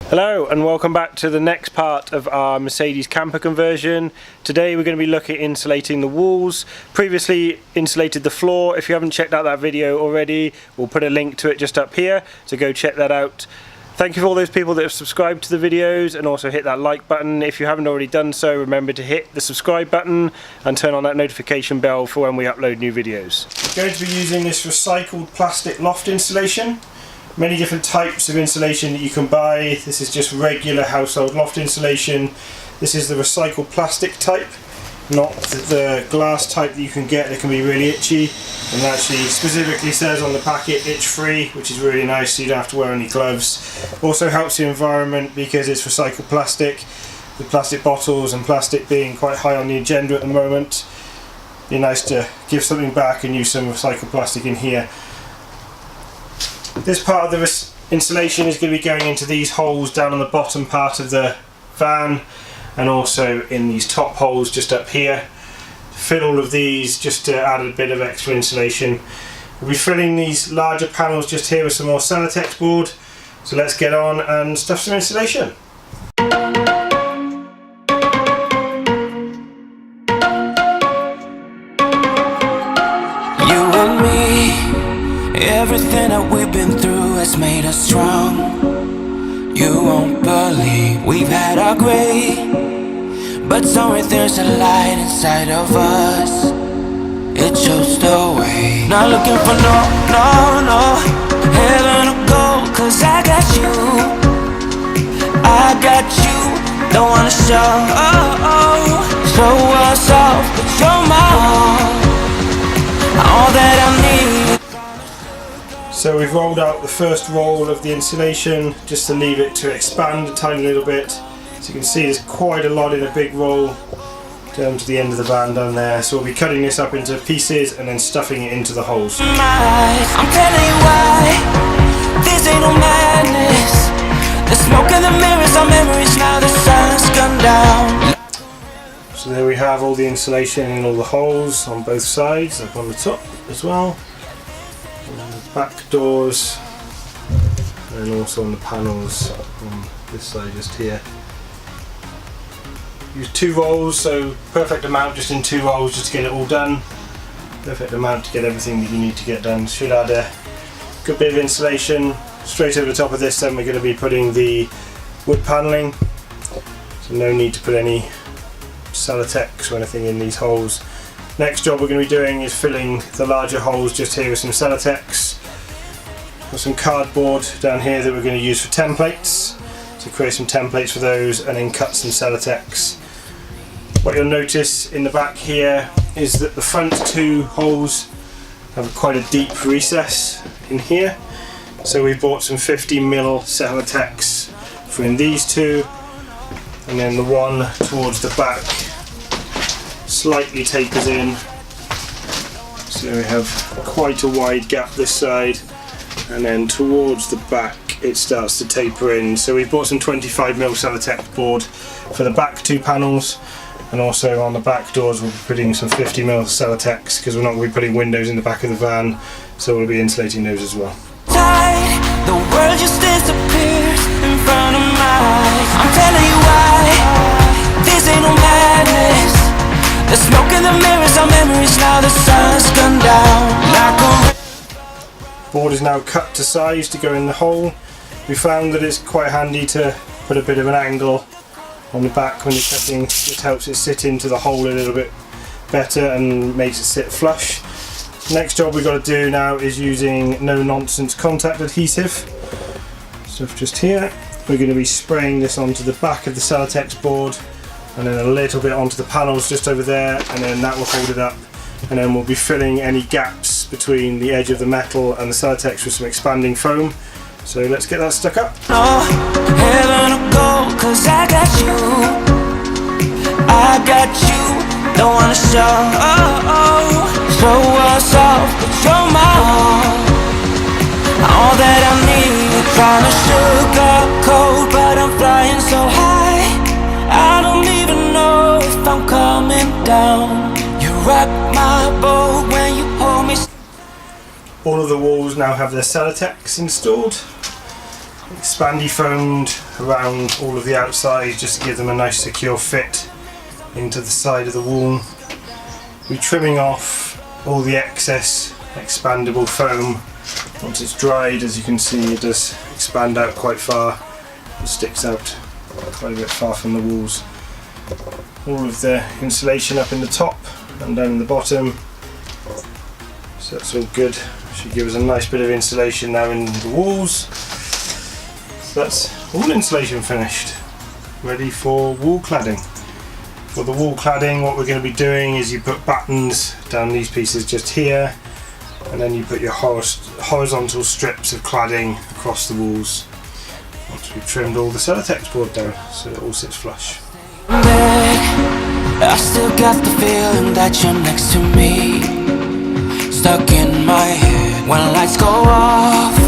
Hello and welcome back to the next part of our Mercedes camper conversion. Today we're going to be looking at insulating the walls. Previously insulated the floor. If you haven't checked out that video already, we'll put a link to it just up here, so go check that out. Thank you for all those people that have subscribed to the videos, and also hit that like button. If you haven't already done so, remember to hit the subscribe button and turn on that notification bell for when we upload new videos. We're going to be using this recycled plastic loft insulation. Many different types of insulation that you can buy. This is just regular household loft insulation. This is the recycled plastic type, not the glass type that you can get that can be really itchy. And it actually specifically says on the packet itch free, which is really nice, so you don't have to wear any gloves. Also helps the environment because it's recycled plastic, with plastic bottles and plastic being quite high on the agenda at the moment. It'd be nice to give something back and use some recycled plastic in here. This part of the insulation is going to be going into these holes down on the bottom part of the van, and also in these top holes just up here. Fill all of these just to add a bit of extra insulation. We'll be filling these larger panels just here with some more Celotex board. So let's get on and stuff some insulation. Everything that we've been through has made us strong. You won't believe we've had our gray, but somewhere there's a light inside of us. It shows the way. Not looking for no heaven or gold, 'cause I got you. Don't wanna show us off, but you're my all that I need. So we've rolled out the first roll of the insulation just to leave it to expand a tiny little bit. So you can see there's quite a lot in a big roll down to the end of the van down there. So we'll be cutting this up into pieces and then stuffing it into the holes. I'm telling you why, this ain't no madness. The smoke in the mirrors are memories, now the sun's gone down. So there we have all the insulation in all the holes on both sides, up on the top as well. Back doors, and also on the panels on this side just here. Use 2 rolls, so perfect amount just in 2 rolls just to get it all done. Perfect amount to get everything that you need to get done. Should add a good bit of insulation. Straight over the top of this then we're going to be putting the wood panelling, so no need to put any Celotex or anything in these holes. Next job we're going to be doing is filling the larger holes just here with some Celotex. Got some cardboard down here that we're going to use for templates, to create some templates for those, and then cut some Celotex. What you'll notice in the back here is that the front 2 holes have quite a deep recess in here, so we bought some 50mm Celotex for in these 2, and then the one towards the back slightly tapers in, so we have quite a wide gap this side, and then towards the back it starts to taper in. So we bought some 25mm Celotex board for the back 2 panels, and also on the back doors we'll be putting some 50mm Celotex because we're not going to be putting windows in the back of the van, so we'll be insulating those as well. The world just disappears in front of my eyes. I'm telling you why, this ain't no madness. The smoke in the mirrors are memories, now the sun's gone down like a... Board is now cut to size to go in the hole. We found that it's quite handy to put a bit of an angle on the back when you're cutting. It helps it sit into the hole a little bit better and makes it sit flush. Next job we've got to do now is using no nonsense contact adhesive. Stuff just here. We're going to be spraying this onto the back of the Celotex board, and then a little bit onto the panels just over there, and then that will hold it up. And then we'll be filling any gaps between the edge of the metal and the Celotex with some expanding foam. So let's get that stuck up. Heaven or gold, 'cause I got you. Don't wanna show us off, but you're my all that I need. Trying to sugarcoat, but I'm flying so high, I don't even know if I'm coming down. You rock my boat when you hold me. All of the walls now have their Celotex installed. expandy foamed around all of the outside just to give them a nice secure fit into the side of the wall. We're trimming off all the excess expandable foam. Once it's dried, as you can see, it does expand out quite far. It sticks out quite a bit far from the walls. All of the insulation up in the top and down in the bottom, so that's all good. Should give us a nice bit of insulation now in the walls. So that's all insulation finished, ready for wall cladding. For the wall cladding, what we're going to be doing is you put battens down these pieces just here, and then you put your horizontal strips of cladding across the walls once we've trimmed all the Celotex board down so it all sits flush. I still got the feeling that you're next to me, stuck in my head when lights go off.